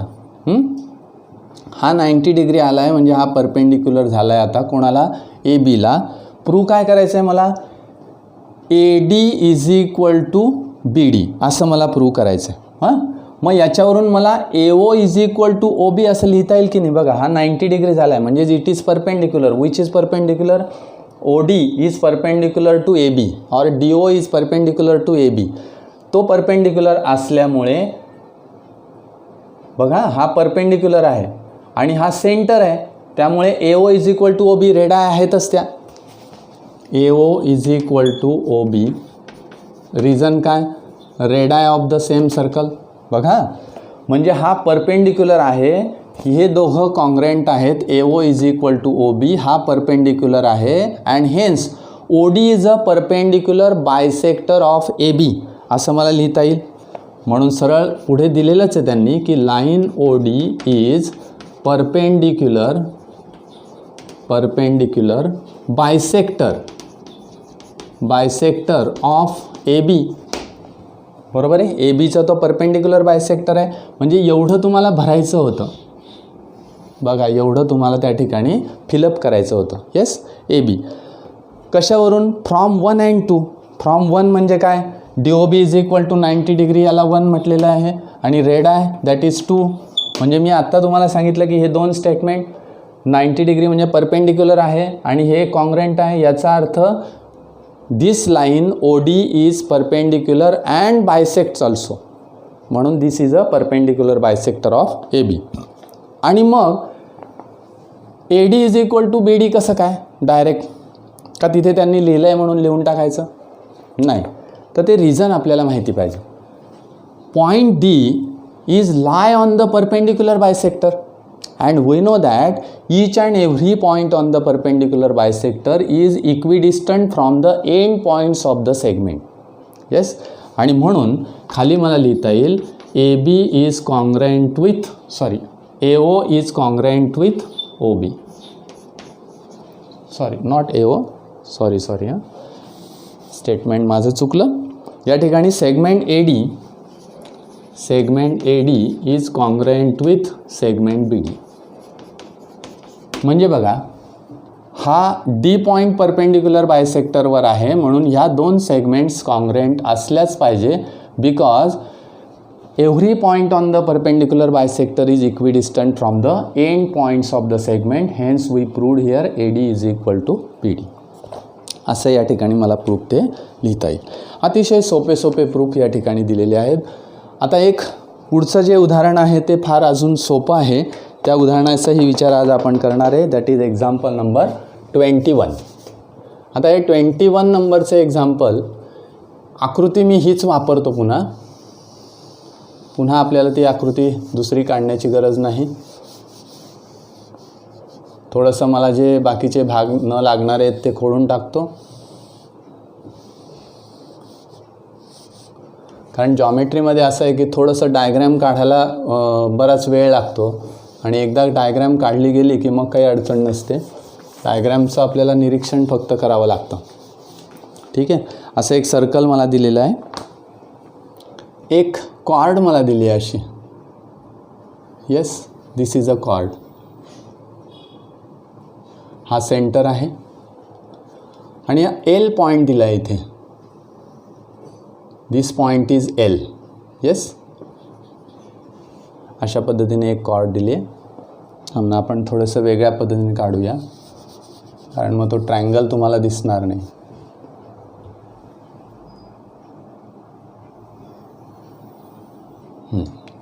हा 90 डिग्री आला आहे म्हणजे हा परपेंडिक्युलर झाला आहे. आता कोणाला? ABला. प्रूव्ह काय करायचं आहे मला? AD is equal to BD असं मला प्रूव्ह करायचं आहे. हां, मग याच्यावरून मला AO is equal to OB असं लिहिता येईल की नाही? बघा हा 90 डिग्री झाला आहे म्हणजे it is perpendicular. Which is perpendicular? OD is perpendicular to AB और DO is perpendicular to AB. तो परपेंडिक्युलर असल्यामुळे बघा हा परपेंडिक्युलर आहे आणि हा सेंटर आहे, त्यामुळे AO is equal to OB रेडा आहेतच त्या. AO is equal to OB. Reason काय? Radii of the same circle. बघा म्हणजे हा परपेंडिक्युलर आहे, हे दोघं कॉन्ग्रेंट आहेत. AO is equal to OB हा परपेंडिक्युलर आहे and hence OD is a perpendicular bisector of AB असं मला लिहिता येईल. म्हणून सरळ पुढे दिलेलंच आहे त्यांनी की line O D is perpendicular bisector of A B. बरोबर आहे, ए बीचा तो परपेंडिक्युलर बायसेक्टर आहे. म्हणजे एवढं तुम्हाला भरायचं होतं बघा, एवढं तुम्हाला त्या ठिकाणी फिलअप करायचं होतं. येस, ए बी कशावरून? From 1 and 2. फ्रॉम 1 म्हणजे काय? DOB is equal to 90 degree, याला 1 म्हटलेलं आहे, आणि रेड आहे दॅट इज 2. म्हणजे मी आत्ता तुम्हाला सांगितलं की हे दोन स्टेटमेंट 90 डिग्री म्हणजे परपेंडिक्युलर आहे आणि हे कॉन्ग्रंट आहे. याचा अर्थ this line O D is perpendicular and bisects also, म्हणून this is a perpendicular bisector of A B. आणि मग A D is equal to B D कसं काय? डायरेक्ट का तिथे त्यांनी लिहिलं आहे म्हणून लिहून टाकायचं? नाही, तर ते रिझन आपल्याला माहिती पाहिजे. Point D is lie on the perpendicular bisector, and we know that each and every point on the perpendicular bisector is equidistant from the end points of the segment. Yes, आणि म्हणून खाली मला लिहिता येईल AB is congruent with AO is congruent with OB. not AO, sorry statement माझं चुकलं. या ठिकाणी segment AD is congruent with segment BD. म्हणजे बघा, हा डी पॉईंट परपेंडिक्युलर बायसेक्टरवर आहे, म्हणून ह्या दोन सेगमेंट्स कॉन्ग्रंट असल्याच पाहिजे, because every point on the perpendicular bisector is equidistant from the end points of the segment. Hence we proved here AD is equal to BD. असं या ठिकाणी मला प्रूफ ते लिहिता येईल. अतिशय सोपे प्रूफ या ठिकाणी दिलेले आहेत. आता एक पुढचं जे उदाहरण आहे ते फार अजून सोपं आहे. त्या उदाहरणाचाही विचार आज आपण करणार आहे. That is example number 21. आता हे 21 नंबरचं एक्झाम्पल आकृती मी हीच वापरतो. पुन्हा आपल्याला ती आकृती दुसरी काढण्याची गरज नाही. थोडंसं मला जे बाकीचे भाग न लागणार आहेत ते खोडून टाकतो, कारण जॉमेट्रीमध्ये असं आहे की थोडंसं डायग्रॅम काढायला बराच वेळ लागतो, आणि एकदा डायग्रॅम काढली गेली की मग काही अडचण नसते. डायग्रॅमचं आपल्याला निरीक्षण फक्त करावं लागतं. ठीक आहे, असं एक सर्कल मला दिलेलं आहे, एक कॉर्ड मला दिली आहे अशी. Yes, this is a cord. हा सेंटर आहे आणि एल पॉईंट दिला आहे इथे. दिस पॉईंट इज एल. येस, अशा पद्धतीने एक कॉर्ड दिली आहे. आम्हाला आपण थोडंसं वेगळ्या पद्धतीने काढूया, कारण मग तो ट्रायंगल तुम्हाला दिसणार नाही.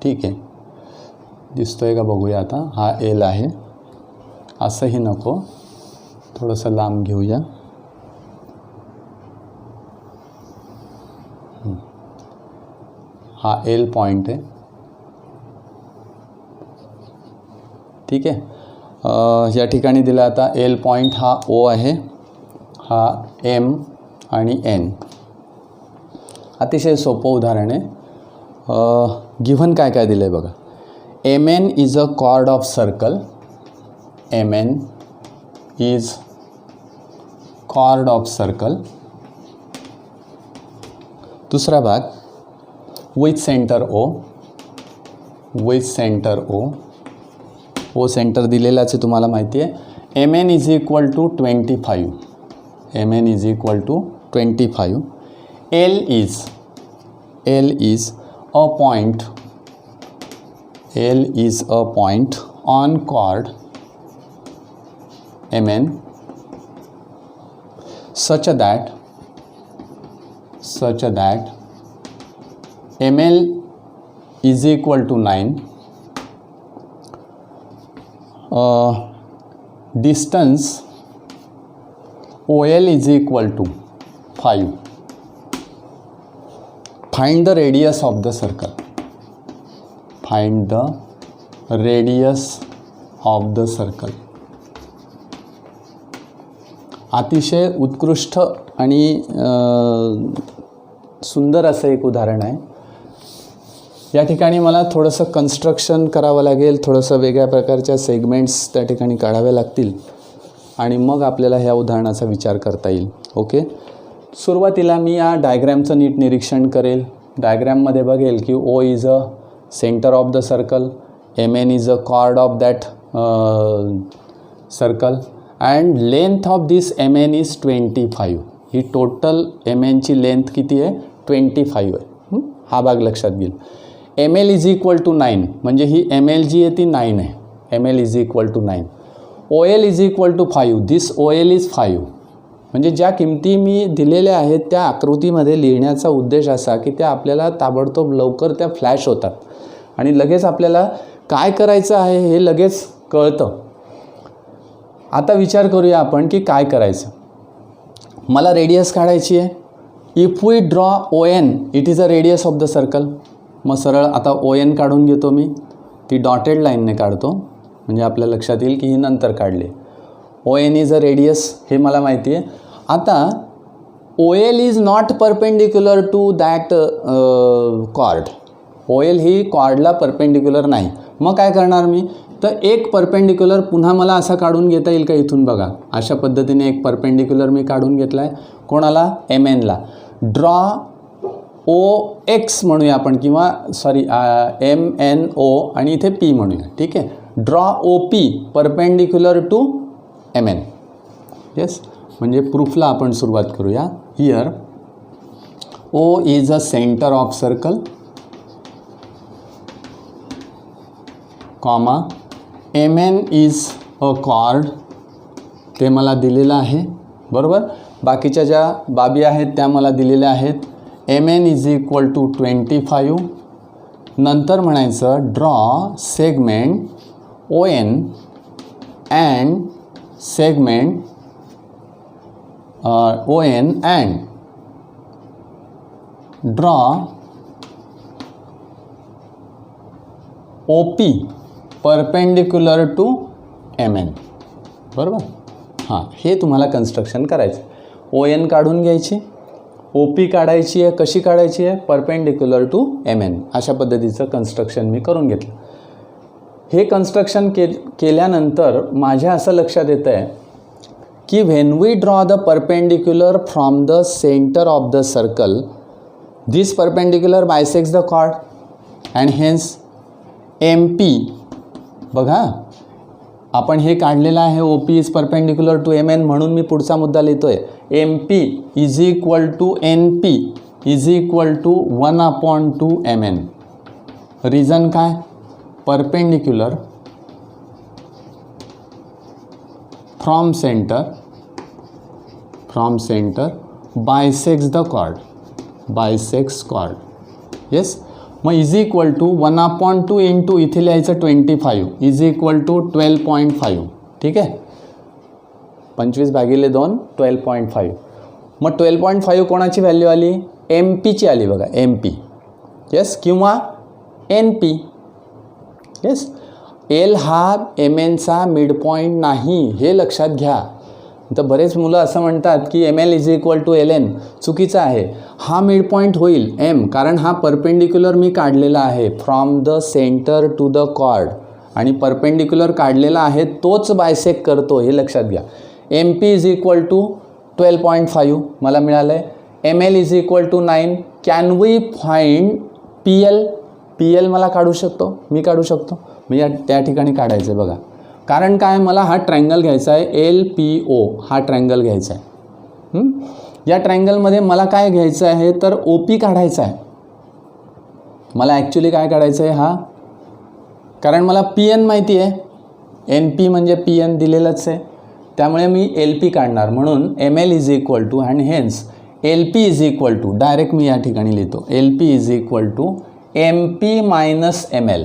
ठीक आहे, दिसतोय का बघूया आता. हा एल आहे, असंही नको, थोडंसं लांब घेऊया. हा एल पॉईंट आहे. ठीक आहे, या ठिकाणी दिला आता एल पॉईंट हा ओ आहे, हा एम आणि एन. अतिशय सोपं उदाहरण आहे. गिव्हन काय काय दिलं आहे बघा. MN is a chord of circle. MN is chord of circle. दुसरा भाग with centre O. O centre दिलेलाच आहे, तुम्हाला माहिती आहे. MN is equal to 25. L is a point on chord MN such that ML is equal to 9. Distance OL is equal to 5. Find the radius of the circle. अतिशय उत्कृष्ट आणि सुंदर असं एक उदाहरण आहे. या ठिकाणी मला थोडंसं कन्स्ट्रक्शन करावं लागेल, थोडंसं वेगळ्या प्रकारच्या सेगमेंट्स त्या ठिकाणी काढाव्या लागतील आणि मग आपल्याला ह्या उदाहरणाचा विचार करता येईल. ओके, सुरुवातीला मी या डायग्रॅमचं नीट निरीक्षण करेल. डायग्रॅममध्ये बघेल की O is a centre of the circle, MN is a chord of that circle and length of this MN is 25. ही टोटल MNची लेंथ किती आहे? 25 आहे. हा भाग लक्षात घेईल. ML इज इक्वल टू 9, म्हणजे ही ML जी आहे ती 9 आहे. ML is equal to 9. OL is equal to 5. This OL is 5. म्हणजे ज्या किमती मी दिलेल्या आहेत त्या आकृतीमध्ये लिहिण्याचा उद्देश असा की त्या आपल्याला ताबडतोब लवकर त्या फ्लॅश होतात आणि लगेच आपल्याला काय करायचं आहे हे लगेच कळतं. आता विचार करूया आपण की काय करायचं. मला रेडियस काढायची आहे. If we draw ON, it is a radius of the circle. मग सरळ आता ON काढून घेतो मी. ती डॉटेड लाईनने काढतो म्हणजे आपल्या लक्षात येईल की ही नंतर काढली. ON इज अ रेडियस, हे मला माहिती आहे. आता OL is not perpendicular to that chord. OL ही कॉर्डला परपेंडिक्युलर नाही. मग काय करणार मी? तर एक परपेंडिक्युलर पुन्हा मला असा काढून घेता येईल का? इथून बघा, अशा पद्धतीने एक परपेंडिक्युलर मी काढून घेतला आहे. कोणाला? MNला. ड्रॉ OX म्हणूया आपण, किंवा सॉरी MNO आणि इथे P म्हणूया. ठीक आहे. Draw OP perpendicular to MN. Yes, म्हणजे प्रूफला आपण सुरुवात करूया. Here O is a centre of circle, comma MN is a chord. ते मला दिलेलं आहे, बरोबर. बाकीच्या ज्या बाबी आहेत त्या मला दिलेल्या आहेत. MN is equal to 25. नंतर म्हणायचं draw segment ON and segment ON and draw OP perpendicular to MN. बरोबर. हां, हे तुम्हाला कन्स्ट्रक्शन करायचं. ON काढून घ्यायची, OP काढायची आहे. कशी काढायची आहे? Perpendicular to MN. अशा पद्धतीचं कन्स्ट्रक्शन मी करून घेतलं. हे कन्स्ट्रक्शन केल्यानंतर माझ्या असं लक्षात येतं आहे की when we draw the perpendicular from the centre of the circle, this perpendicular bisects the chord and hence MP. बघा, आपण हे काढलेलं आहे. OP is perpendicular to MN, म्हणून मी पुढचा मुद्दा लिहितो आहे. MP is equal to NP is equal to 1/2 MN. Reason काय? Perpendicular from centre bisects the chord, bisects chord. Yes, मग इज इक्वल टू 1/2 इंटू इथे लिहायचं 25 इज इक्वल टू 12.5. ठीक आहे. 25/2 12.5. मग 12.5 कोणाची व्हॅल्यू आली? MPची आली. बघा, MP. येस, किंवा NP. येस, L हा MNचा मिड पॉईंट नाही, हे लक्षात घ्या. तर बरेच मुलं असं म्हणतात की ML is equal to LN. चुकीचं आहे. हा मिड पॉईंट होईल M, कारण हा परपेंडिक्युलर मी काढलेला आहे from the centre to the chord, आणि परपेंडिक्युलर काढलेला आहे तोच बायसेक करतो, हे लक्षात घ्या. MP इज इक्वल टू 12.5 मला मिळालं आहे. ML is equal to 9. Can we find PL? PL मला काढू शकतो, मी काढू शकतो. मी त्या ठिकाणी काढायचं आहे. बघा, कारण काय, मला हा ट्रायंगल घ्यायचा आहे. LPO हा ट्रायंगल घ्यायचा आहे. या ट्रायंगलमध्ये मला काय घ्यायचं आहे? तर OP काढायचा आहे. मला ॲक्च्युली काय काढायचं आहे? हा, कारण मला PN माहिती आहे. NP म्हणजे PN दिलेलंच आहे, त्यामुळे मी LP काढणार. म्हणून ML is equal to and hence LP is equal to, direct मी या ठिकाणी लिहितो, LP is equal to MP minus ML.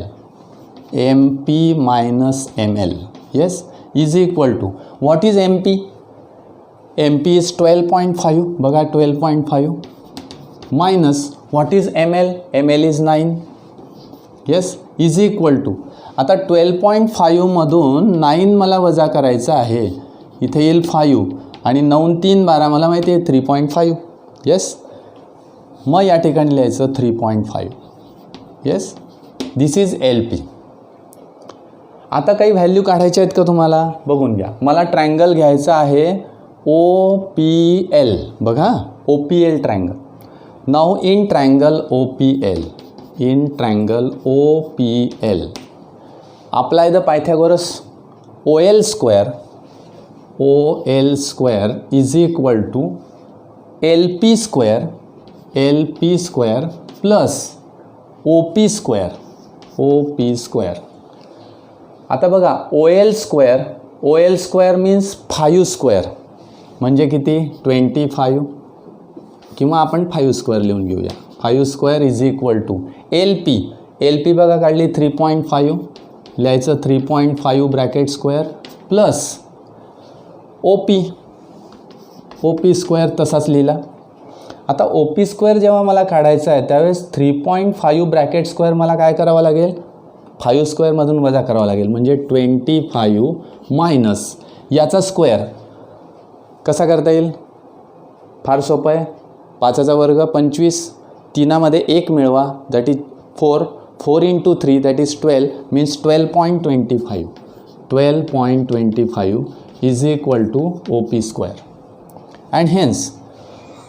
MP minus ML. Yes, is equal to what is MP? MP is 12.5. बघा, 12.5 minus what is ML? ML is 9. Yes, is equal to, आता 12.5 मधून 9 मला वजा करायचं आहे. इथे येईल 5 आणि 9 3 12, मला माहिती आहे 3.5. येस, मग या ठिकाणी लिहायचं 3.5. Yes, this is LP. आता काही व्हॅल्यू काढायच्या आहेत का तुम्हाला? बघून घ्या. मला ट्रायंगल घ्यायचा आहे OPL. बघा, OPL triangle. Now in triangle OPL, apply the Pythagoras. OL square is equal to LP square plus OP square. आता बघा, OL square means 5 square म्हणजे किती? 25, किंवा आपण 5 स्क्वेअर लिहून घेऊया. 5 square is equal to LP बघा काढली 3.5, लिहायचं 3.5 bracket square plus OP square तसाच लिहिला. आता OP स्क्वेअर जेव्हा मला काढायचा आहे त्यावेळेस 3.5 ब्रॅकेट स्क्वेअर मला काय करावं लागेल? 5 स्क्वेअरमधून वजा करावं लागेल, म्हणजे 25 मायनस याचा स्क्वेअर. कसा करता येईल? फार सोपं आहे. 5चा वर्ग 25, 3मध्ये 1 मिळवा, that is 4 into 3 that is 12, means 12.25 is equal to OP square. And hence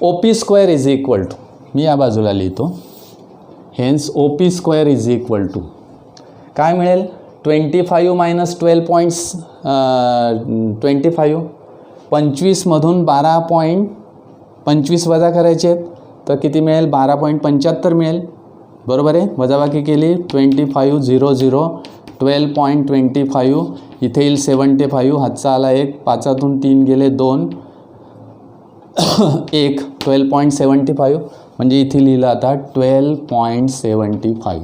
OP square is equal to, मी या बाजूला लिहितो, hence OP square is equal to काय मिळेल? 25 मायनस 12.25, 25मधून 12.25 वजा करायचे आहेत तर किती मिळेल? 12.75 मिळेल. बरोबर आहे. वजाबाकी केली 25 0 12.25, इथे येईल 75, हातचा आला 1, 5तून 3 गेले 2, 1 12.75, म्हणजे इथे लिहिलं आता 12.75.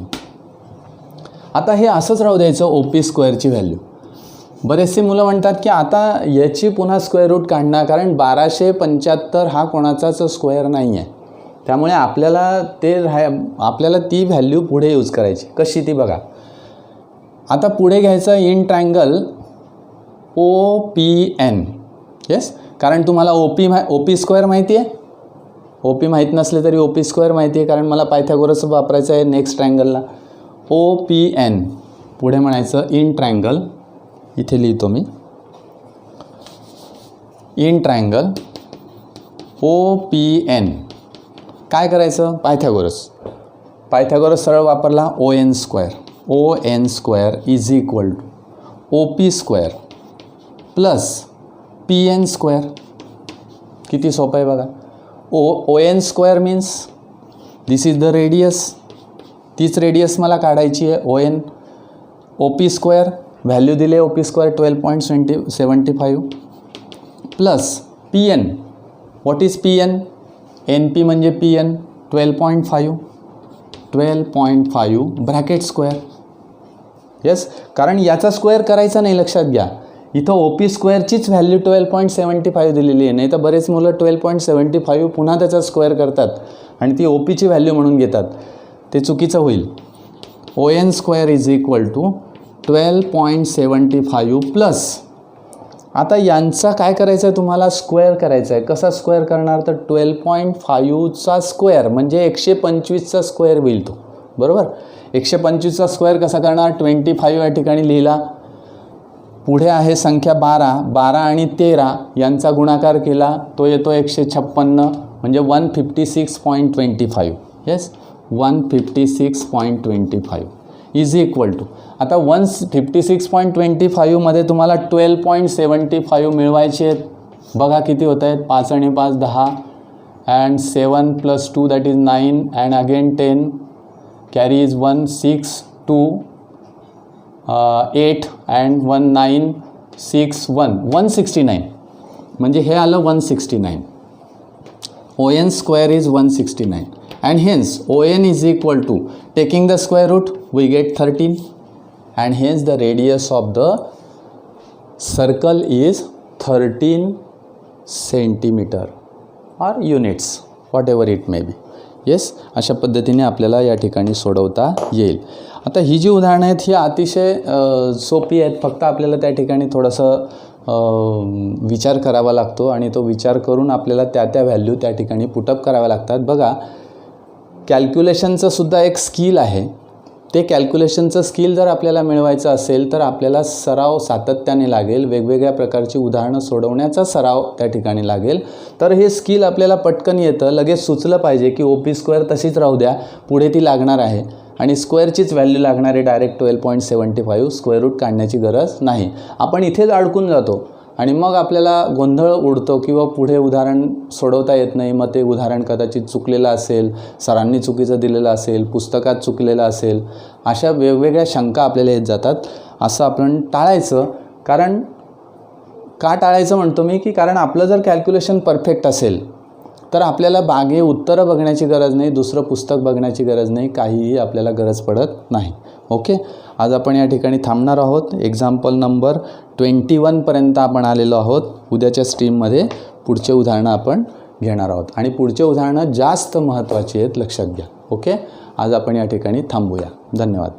आता हे असंच राहू द्यायचं OP स्क्वेअरची व्हॅल्यू. बरेचसे मुलं म्हणतात की आता याची पुन्हा स्क्वेअर रूट काढणार, कारण 1275 हा कोणाचाच स्क्वेअर नाही आहे, त्यामुळे आपल्याला ती व्हॅल्यू पुढे यूज करायची. कशी ती बघा. आता पुढे घ्यायचं इन ट्रायंगल OPN. येस, कारण तुम्हाला OP स्क्वेअर माहिती आहे. OP माहीत नसले तरी OP स्क्वेअर माहिती आहे, कारण मला पायथागोरस वापरायचं आहे नेक्स्ट ट्रायंगलला. OPN पुढे म्हणायचं इन ट्रायंगल, इथे लिहितो मी, इन ट्रायंगल OPN. काय करायचं? पायथागोरस सरळ वापरला. ON square is equal to OP square plus PN square. किती सोपं आहे बघा. ON square means this is the radius, तीच रेडियस मला काढायची आहे ON. OP स्क्वेअर व्हॅल्यू दिले, OP square 12.75 plus PN. What is PN? NP म्हणजे PN 12.5 ब्रॅकेट स्क्वेअर. येस, कारण याचा स्क्वेअर करायचा नाही, लक्षात घ्या. इथं OP स्क्वेअरचीच व्हॅल्यू 12.75 दिलेली आहे, नाही तर बरेच मुलं 12.75 पुन्हा त्याचा स्क्वेअर करतात आणि ती OPची व्हॅल्यू म्हणून घेतात, ते चुकीचं होईल. ON square is equal to 12.75 plus, आता यांचा काय करायचं आहे तुम्हाला? स्क्वेअर करायचा आहे. कसा स्क्वेअर करणार? तर 12.5चा स्क्वेअर म्हणजे 125चा स्क्वेअर होईल तो. बरोबर. 125चा स्क्वेअर कसा करणार? 25 या ठिकाणी लिहिला, पुढे आहे संख्या 12 आणि 13 यांचा गुणाकार केला, तो येतो 156, म्हणजे 156.25. येस, 156.25 इज इक्वल टू, आता 156.25 मध्ये तुम्हाला 12.75 मिळवायचे आहेत. बघा किती होत आहेत? 5 आणि 5 10, and 7 + 2 that is 9, and again 10, carry is 1 6 2 8 and 1 9 6 1 169, म्हणजे हे आलं 169. ON square is 169. And hence ON is equal to, taking the square root we get 13, and hence the radius of the circle is 13 centimeter or units, whatever it may be. Yes, अशा पद्धतीने आपल्याला या ठिकाणी सोडवता येईल. आता ही जी उदाहरणं आहेत ही अतिशय सोपी आहेत, फक्त आपल्याला त्या ठिकाणी थोडंसं विचार करावा लागतो आणि तो विचार करून आपल्याला त्या व्हॅल्यू त्या ठिकाणी पुटअप कराव्या लागतात. बघा, कॅल्क्युलेशनचं सुद्धा एक स्किल आहे. ते कॅल्क्युलेशनचं स्किल जर आपल्याला मिळवायचं असेल तर आपल्याला सराव सातत्याने लागेल, वेगवेगळ्या प्रकारची उदाहरणं सोडवण्याचा सराव त्या ठिकाणी लागेल. तर हे स्किल आपल्याला पटकन येतं, लगेच सुचलं पाहिजे की OP² तशीच राहू द्या, पुढे ती लागणार आहे आणि स्क्वेअरचीच व्हॅल्यू लागणार आहे डायरेक्ट 12.75, स्क्वेअर रूट काढण्याची गरज नाही. आपण इथेच अडकून जातो आणि मग आपल्याला गोंधळ उडतो किंवा पुढे उदाहरण सोडवता येत नाही. मग ते उदाहरण कदाचित चुकलेलं असेल, सरांनी चुकीचं दिलेलं असेल, पुस्तकात चुकलेलं असेल, अशा वेगवेगळ्या शंका आपल्याला येत जातात. असं आपण टाळायचं. का टाळायचं म्हणतो मी की कारण आपलं जर कॅल्क्युलेशन परफेक्ट असेल तर आपल्याला बागे उत्तरं बघण्याची गरज नाही, दुसरं पुस्तक बघण्याची गरज नाही, काहीही आपल्याला गरज पडत नाही. ओके, आज आपण या ठिकाणी थांबणार आहोत. एक्झाम्पल नंबर 21पर्यंत आपण आलेलो आहोत. उद्याच्या स्ट्रीममध्ये पुढचे उदाहरणं आपण घेणार आहोत आणि पुढचे उदाहरणं जास्त महत्त्वाची आहेत, लक्षात घ्या. ओके, आज आपण या ठिकाणी थांबूया. धन्यवाद.